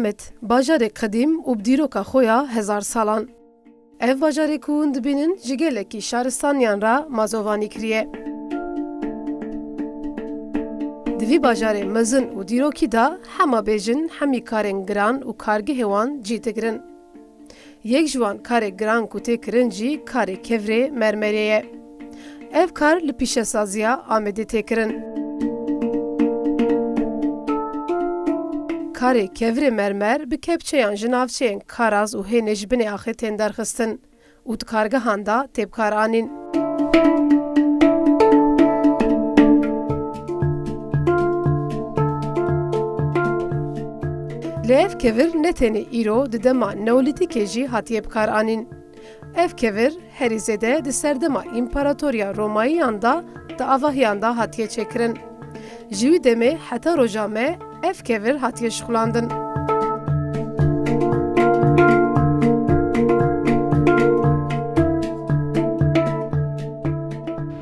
Amed, bajarê qedîm û bi dîroka xwe ya hezar salan. Ev bajarê ku hûn dibînin ji gelekî şaristaniyan re mazovanî kiriye. Di vî bajarê mezin û dîrokî de hema bêjin hemî karên giran û kargehê wan cî digirin. Yek ji wan karê giran ku tê kirin jî karê kevrê mermerê ye. Ev kar li pîşesaziya Amedê tê kirin. Karê kevrê mermer bi kepçeyan ji navçeyên karaz û hênê ji binê axê tên derxistin û di kargehan da têbkar anîn. Li ev kevir ne tenê îro di dema neolîtîkê jî hatiye bikar anîn. Ev kevir herî zêde di serdema împaratoriya Romayiyan da di avahiyan da hatiye çêkirin. Ji wî demê heta roja me ev kevir hatiye şixulandin.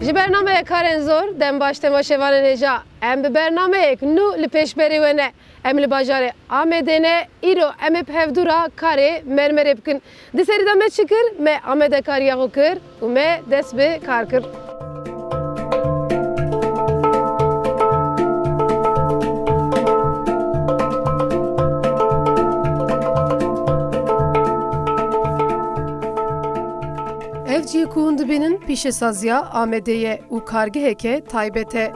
Ji bernameyê karên zor dem baş tema şevanên hêja. Em bi bernameyek nû li pêşberî we ne. Em li bajarê Amedê ne îro em ê hevdûra karê mermerê bikin. Di serî de me çi kir? Me Amedê kariya xwe kir û me dest bi kar kir. Ev cî ku hûn dibînin pîşesaziya Amedê ye û kargeheke taybet e.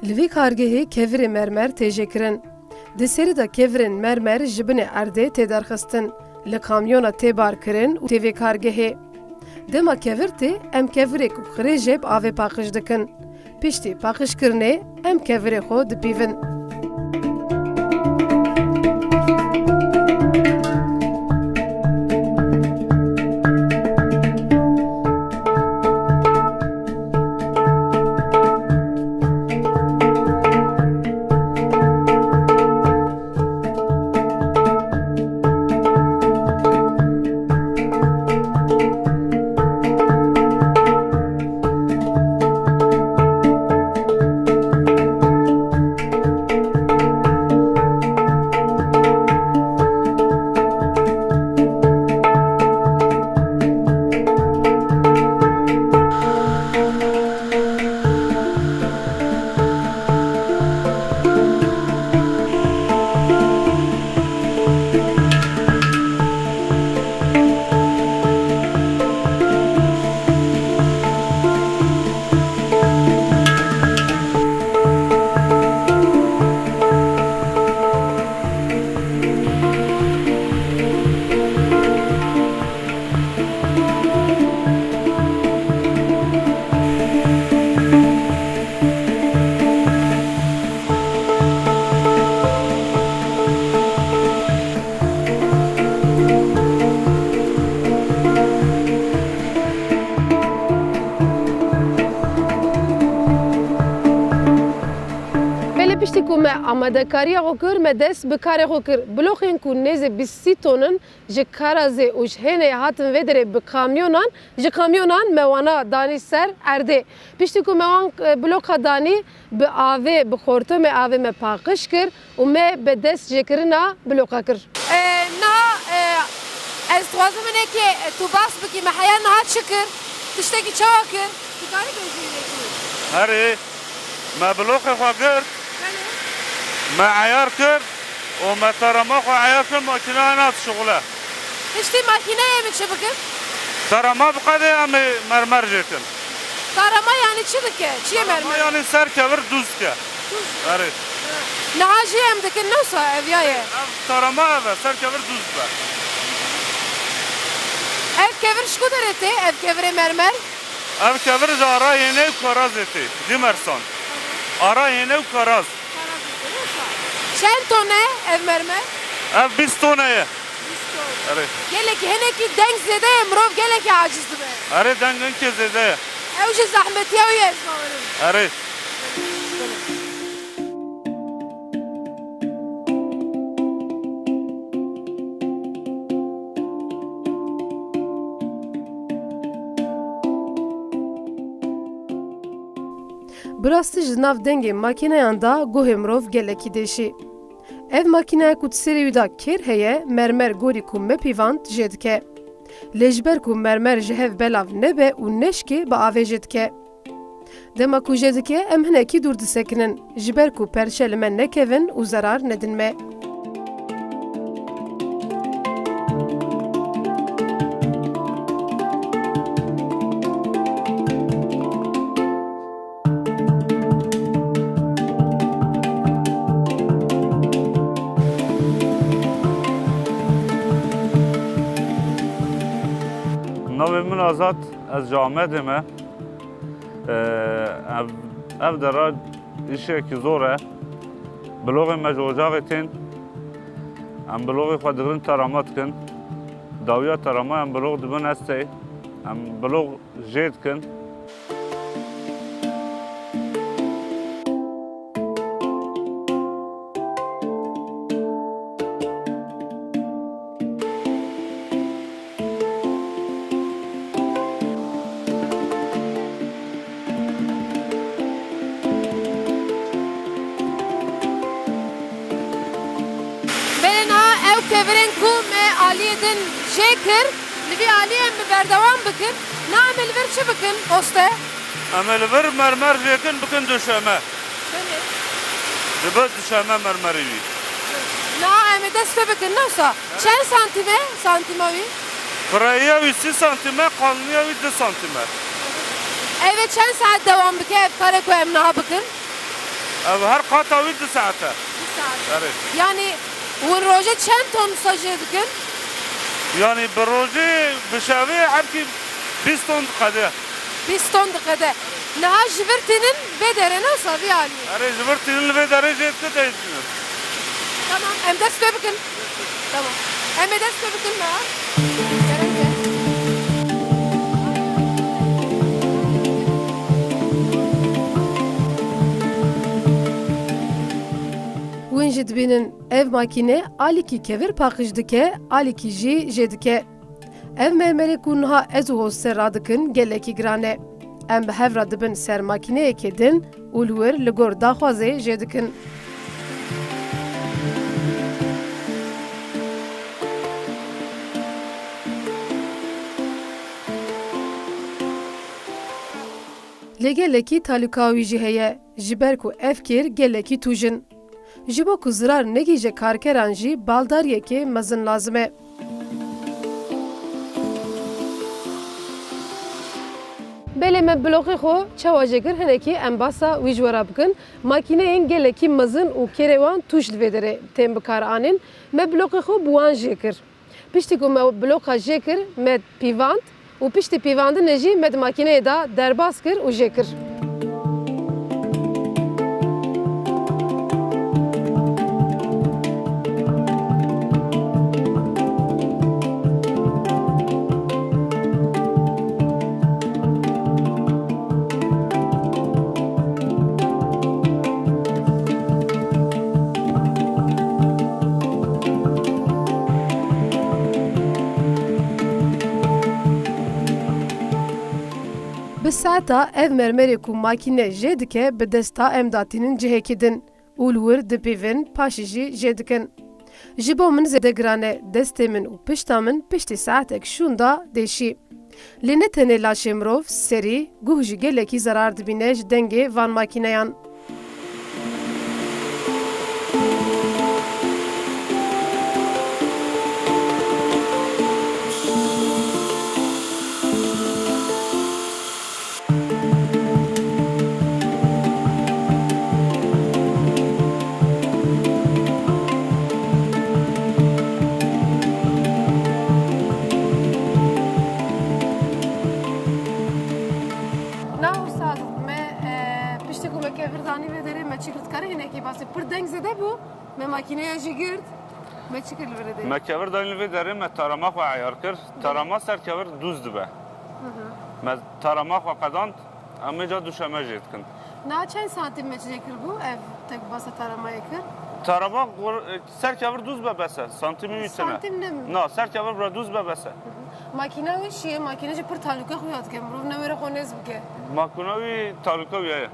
Li vî kargehê kevirê mermer tê jêkirin. Di serî de kevirên mermer ji binê erdê tê derxistin, li kamyona tê barkirin û tê vê kargehê. Dema kevir tê em kevirê ku xirê jê bi avê paqij dikin. Piştî paqijkirinê em kevirê xwe dipîvin. Piştî ku me amadekariya xwe kir me dest bi karê xwe kir. Bloxên ku nêzê 20 tonin ji karazê û ji hênê hatin vê derê bi kamyonan, ji kamyonan me wana danî ser erdê. Piştî ku me wan bloka danî bi avê bi xortumê avê me paqij kir û me bi dest jêkirina bloka kir. Ez dixwazim hinekê tu bas bikî me heya niha çi kir? Tiştekî çawa kir? Tu karî bêjî vêkî? Herî me bloxê xwe kir, me eyar kir û me terema xwe eyar kir makîneya nas şixule. Piştî makîneyê min çi bikin? Terema bi qedê em ê mermer jêkin. Tarama yani çi dike? Çiye mermer? Yani ser kevir dûz ke. Herî. Niha jî em dikin newsa evyaye. Ev terema ev e, ser kevir dûz be. Ev kevir şku derê tê? Ev kevirê mermer? Ev kevir ji ara hênê û karazê tê, Dîmersan. Ara hênê û karaz. Çend tone ev mermer? Ev 20 tone ye. Herî. Gelekî hinekî deng zêde ye mirov gelekî aciz dibe. Herî dengin ke zêde ye. Ew jî zehmetiya wî ye ez nawerim. Herî. Bi rastî ji nav dengê makîneyan da guhê mirov gelekî deşî. Ev makineye ku serê wî da kêr heye mermer gorî ku me pîvand jê dike. Lê ji ber ku mermer ji hev belav nebe û neşkê bi avê jê dike. Dema ku jê dike em hinekî dûr disekinin ji ber ku perçe li me nekevin û zerar nedin me. Navê min Azad, ez ji Amedê me. Ev dera îşekî zor e. Bilogên me ji ocağê tên. Em bilogê xwe digirin terama dikin. Dawiya terama em bilog dibin estê. Em bilog jê dikin. Ev kevirin ku me aliyê din jê kir, li vî aliyê em bi berdewam bikin, na em ê li vir çi bikin oste? Em ê li vir mermer jêkin bikin duşeme. Dibe duşeme mermerî wî. Na em ê dest pê bikin newsa. Çend santîme santîma wî? Firaiya wî 3 santîme, qaliniya wî 2 santîme. Ev ê çend saet dewam bike ev kare ku em niha bikin? Ev her qata wî 2 saete. Bir saat. Erê. Yani hûn rojê çend ton wisa jê dikin? Yani bi rojê bi şevê hepkî 20 ton diqede. 20 ton diqede. Niha ji vir tînin vê derê newsa vî aliyê. Erê ji vir tînin li vê derê jê dike deyîtin. Tamam em dest pê bikin. Tamam. Em ê dest pê bikin niha. Gerek. Wên jî dibînin ev makîne alîkî kevir paqij dike, alîkî jî jê dike. Ev mermerê ku niha ez û hoster radikin gelekî giran e. Em bi hev re dibin ser makîneyekê din û li wir li gor daxwazê jê dikin. Lê gelekî talûka wî jî heye ji ber ku ev kêr gelekî tûjin. Ji bo ku zirar negîje karkeran jî baldaryekê mezin lazim e. Belê me bloqê xwe çawa jêkir hinekî em basa wî ji we re bikin. Makîneyên gelekî mezin û kêrê wan tûj li vê derê tên bikar anîn. Me bloqê xwe bi wan jê kir. Piştî ku me bloqa jê kir me pîvand û piştî pîvandinê jî me di makîneyê da derbas kir û jê kir. Bi saeta ev mermerê ku makîne jê dike bi desta em datînin cihekî din û li wir dipîvin paşî jî jê dikin. Ji bo min zêde giran e destê min û pişta min piştî saetek şûn da deşî. Lê ne tenê laşê mirov serî guh jî gelekî zerar dibîne ji dengê van makîneyan. Pır deng zede bu. Me makineye jî girt. Me çi kir li vir de? Me kevir dayın li vê derê me tarama xwe eyar kir. Tarama ser kevir dûz dibe. Me tarama xwe qedand em ê ca duşeme jê dikin. Na çend santim me çi kir bu ev tek basa taramaya kir? Tarama ser kevir dûz be bese. Santimi wî tune. Santim ne mi? Na ser kevir bira dûz be bese. Makine wî şiye makine jî pır talûka xuya dike. Mirov ne wêre xwe nêz bike. Makine wî talûka wî ye.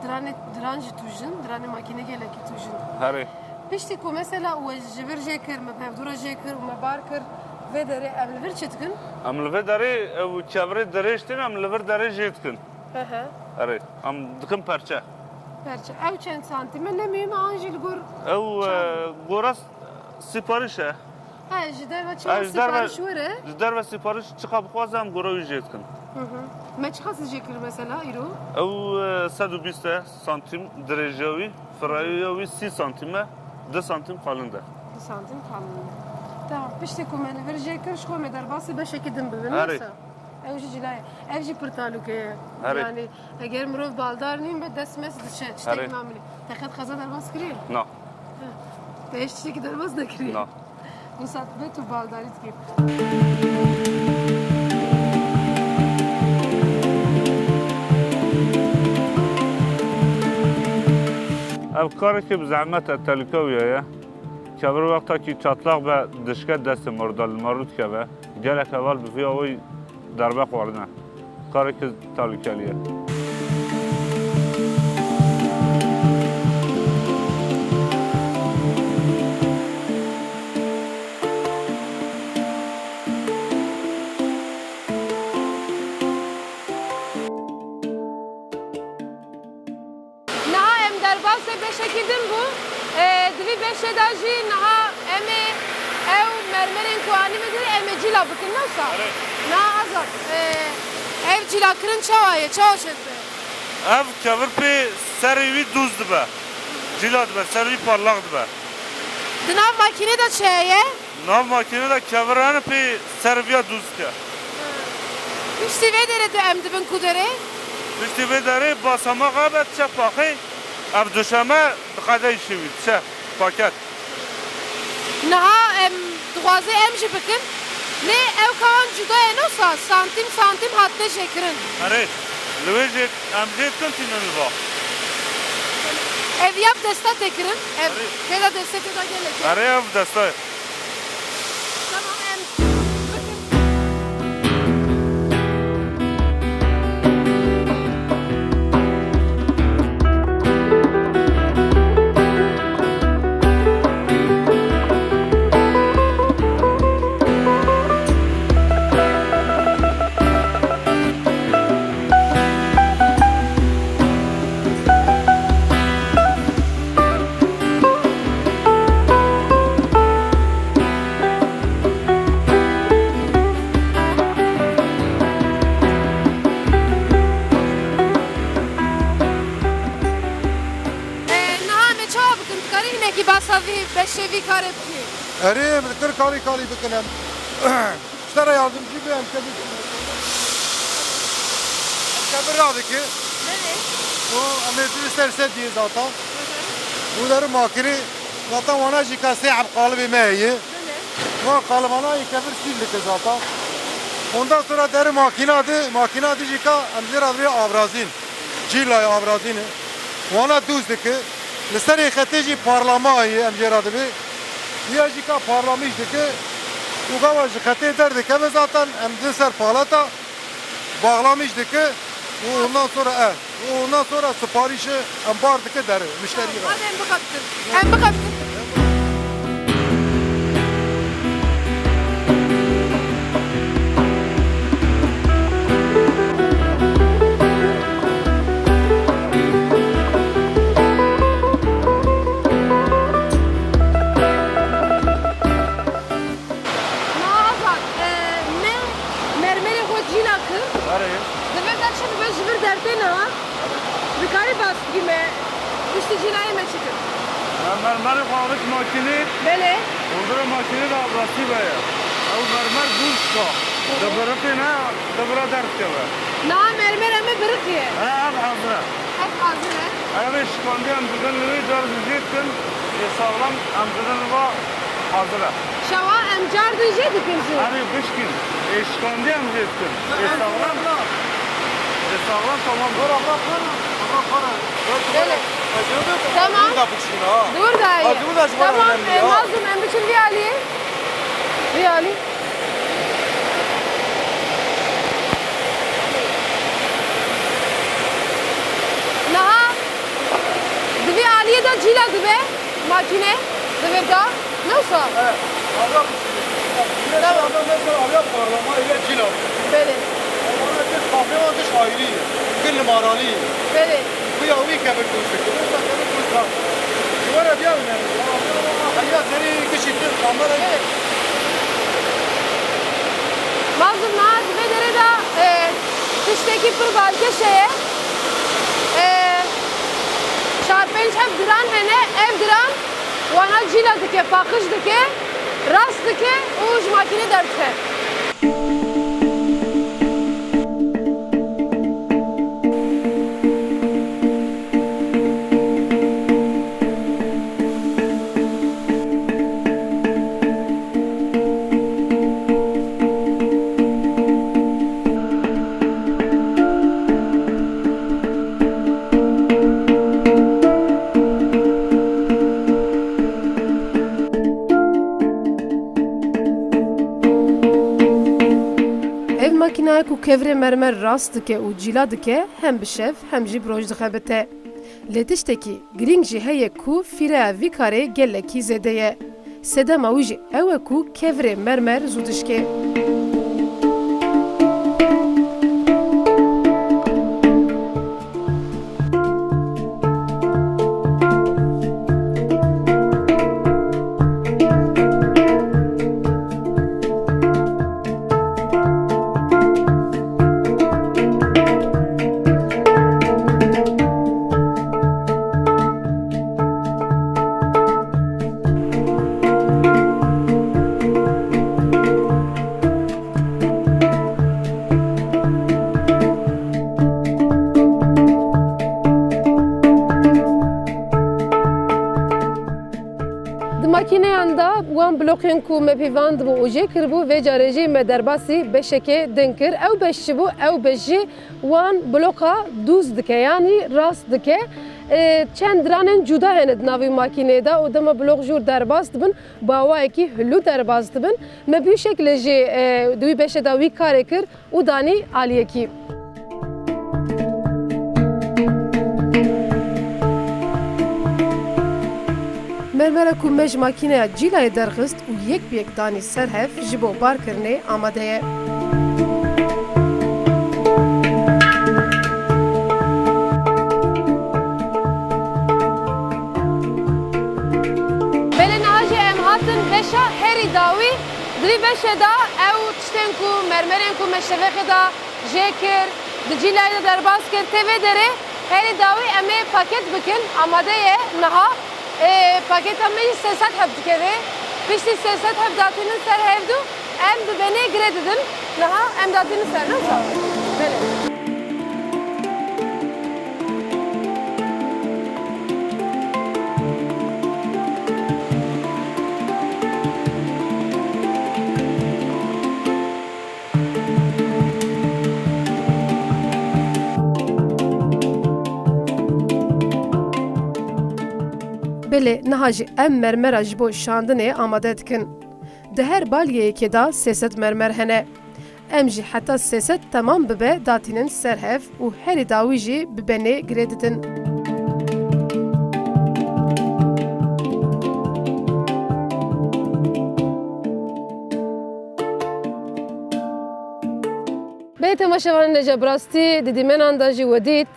Diranê diran jî tûjin, diranê makine gelekî tûjin. Herê. pişti ku mesela o jibir jekir me pevdura jekir me barkir ve dere em vir çetkin. Em li vê derê ew çevrê derêj tîn, em li vir derê jê dikin. Hı. Erê, em dikin perçe. Perçe ev çend santim ne mühim anjil gur. Ew gora sipariş e. Ha jide ve Ez çend derve sipariş vere. ji derve sipariş çıka bixwaze em gora wî jê dikin. Me çiqas jekir mesela îro. Ew 120 santim dirêja wî, firayê wî 2 santim e, 2 santim qalin de. Santim kalın. Tamam pişti ku me vir jekir şko me derbası beşeki dim bibin. Erê. Ev jî cilay. Ev jî pirtalûkeye. Erê. Yani eğer mirov baldar nîm be dest mes dişe. Erê. Ştek mamlî. Teqet qaza derbas kiriye. Na, Beş tişeki derbas nekiriye. na. Bu saat be tu baldarit kir. Ev karekê bi zehmet e tehlîkewî ye. Kevir wexta çatlaq be dişke destê morda li marû dikeve. Gelek heval bi vêya wî derbe xwarine. Karekê tehlikelî ye. Naha em derbasê beşekî din bû. Divî beşê de jî niha em ê ew mermerên ku anî vedî em ê cîla bikin newsa. Naha azad. Ev cîlakirin çawa ye, çawa şekle. Ev kevir pê serê wî dûz dibe. Cîla dibe, ser wî parlaq dibe. Di nav makînê de çi heye? Nav makîne de kevirane pê ser vêya dûz dike. Piştî vê derê de em dibin ku derê? Piştî vê derê basamaqa be çe paxê. Ev duşeme diqede îşîvî, çe paket. Niha em dixwaze em jî bikin. Lê ew kawan cuda ye newsa santim santim hatte jêkirin. Erê, li wê jê em jê dikin tînin li va. Ev yap desta tekirin. Ev Erê. têda destê têda gelek. Erê ev desta ye. Tamam em bikin. Niha me çawa bikin? Dikarî hinekî basa vî beşevî karê bikî. Erê kır kali bikin. İşte yardımcı bir emkabir. Emkabir radiki. Nerê? O Amerika'yı serse diye zaten. Bunları makini zaten ona jikası abkalı meyi. Nerê? O kalıbana emkabir sildik zaten. Ondan sonra deri makine adı jika emzir adri avrazin. Cilla avrazin. Ona düzdük. Listeri xeteci parlamayı emzir adı bir. Diye jika parlamıştık. Ugava jikate derdik ve zaten emzir ser palata bağlamıştık. Ondan sonra siparişi embardık deri müşteriye. Hadi em bikaptın. Em bikaptın. Nazan, me mermeri xwe cîla kir. Erê, Divê te çi bibe ji vir dertê niha. Dikarî bastî me. Piştî cîlayê me çi kir? mermerê xwarit makînê, Belê. hûndira makînê de abrasî be ye. Ew mermer dûz dika. Di biriqê ne, di bira derdikeve. Niha mermer em ê biriqiye. Ev hazir e. Hep hazır e. Ev ê şikandî em didin li wê car dijê dikin, ê sağlam em didin li va hazir e. Şawa em car din jê dikin jî. Erê bişkîn, ê şikandî em jê dikin. Ê sağlam tamam. Belê. Tamam. Dur dayı. Hadi bu da şu bana Tamam. önemli ya. Mazlum em biçim bir aliye. Bir ali. Naha. Divi aliye da cila dibe. Makine. Divê da nasıl? Evet. Avya Tamam. mesela avya parlama ile cila. Belê, Ona bir kahve varmış ayrı. Bir numaralı. belê. Bu yavi kabul kursu. Bu da kabul kursu. Duvara bir avya. Ya seni kışıktır. Kamera. Evet. Mazlum na divê derê da tiştekî pir baş şeye çar pênc hev diran hene ev diran wana cîla dike, paqij dike, rast dike û ji makînê derdike. Ev makinaye ku kevre mermer rast dike û cîla dike hem bi şev hem jî bi roj dixebite. Lê tiştekî girîng jî heye ku fîreya vî karê gelekî zêde ye. Sedema wî jî ew e ku kevrê mermer zû dişke. Di makîneyan da wan blokên ku me pîvan dibû û jê kiribû vê carê jî me derbasî beşekê din kir. Ew beş jî bû, ew beş jî wan bloka dûz dike yanî rast dike. Çend diranên cuda hene di navê makînê de û dema blok jûr derbas dibin, bawayekî hilû derbas dibin. Me bi wî şeklê jî di wî beşê de wî karê kir û danî aliyekî. Mermera ku me ji makîneya cîlayê derxist û yek bi yek danî ser hev ji bo barkirinê amade ye. Belê niha jî em hatin beşa herî dawî. Di vî beşê da ew tiştên ku mermerên ku me şevexê da jê kir, di cîlayê de derbas kir, tevê derê herî dawî em ê paket bikin, amade ye niha. Paketa me jî 300 hev dikeve. Piştî 300 hev datînin ser hevdû em bi benê gire didin. Niha em datînin ser nasıl? Belê. Belê niha jî em mermera ji bo şandinê amade dikin. Di her balyeyekê da 300 mermer hene. Em jî heta 300 temam bibe datînin ser hev û herî dawî jî bi benê girê didin. Bê temaşevanên Necebrastî di dîmenan da jî wedît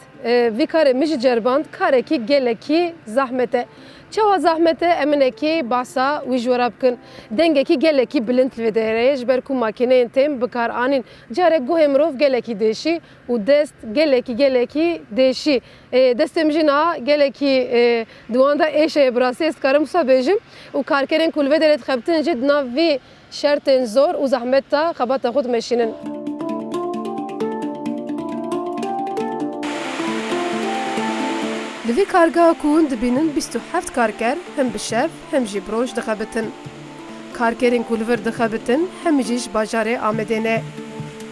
vî karê min jî cerband karekî gelekî zahmet e. Çawa zahmet e eminekî basa wî ji wera bikin. Dengekî gelekî bilind li vê derê ji ber ku makîneyên têm bikar anîn. Carek guhê mirov gelekî değişî û dest gelekî değişî. Destê min jî niha gelekî di wan da êşeye bi rastî ez dikarim wisa bêjim û karkerên ku li vê derê dixebitin jî di nav vî şertên zor û zahmet da xebata xwe dimeşînin. Li vî kargeha ku hûn dibînin 27 karker hem bi şev hem jî bi roj dixebitin. Karkerên ku li vir dixebitin hem jî ji bajarê Amedê ne.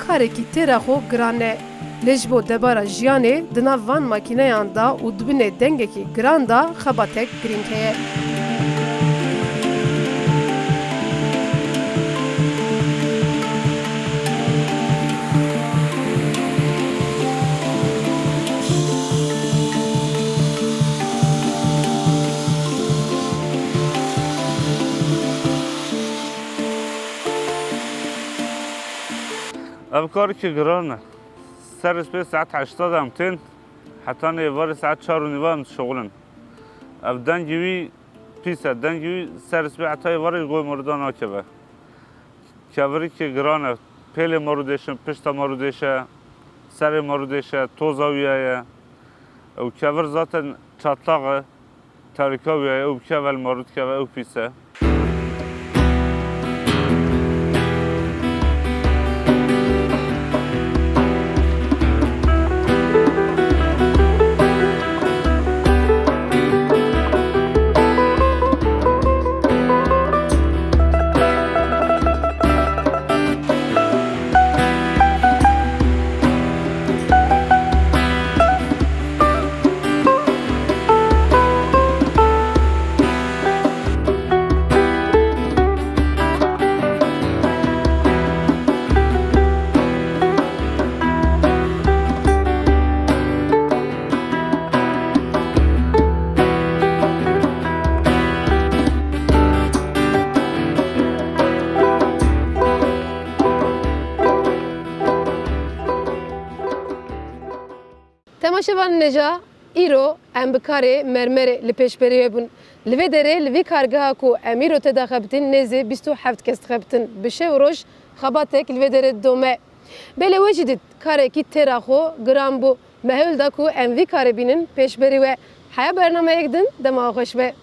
Karekî têra xwe giran e. Lê ji bo debara jiyanê di nav van makîneyan da û dibinê dengekî giran da xebatek girîng heye. ev karı ki girane. Ser spe saat 80 amtin. Hatta ne var saat 4 nivan şoğulun. Ev dengivi pisa dengivi ser spe hatta var goy mordan akebe. Kevri ki girane. Pele marudeşe, pişta marudeşe, seri marudeşe, tozaviye. O kevir zaten çatlağı. Tarikaviye, o kevel marud keve, o pisa. Temaşevan neca îro em bi karê mermerê li pêşberiyê bûn. Li vê derê li vî kargeha ku em îro tê daxebitin nêzê 27 kes dixebitin. Bi şev roj xebatek li vê derê dome. Belê wê jî dît karekî têra xwe giran bû. Mehul da ku em vî karê bînin pêşberî we. Heya bernameyek din dema xweş be.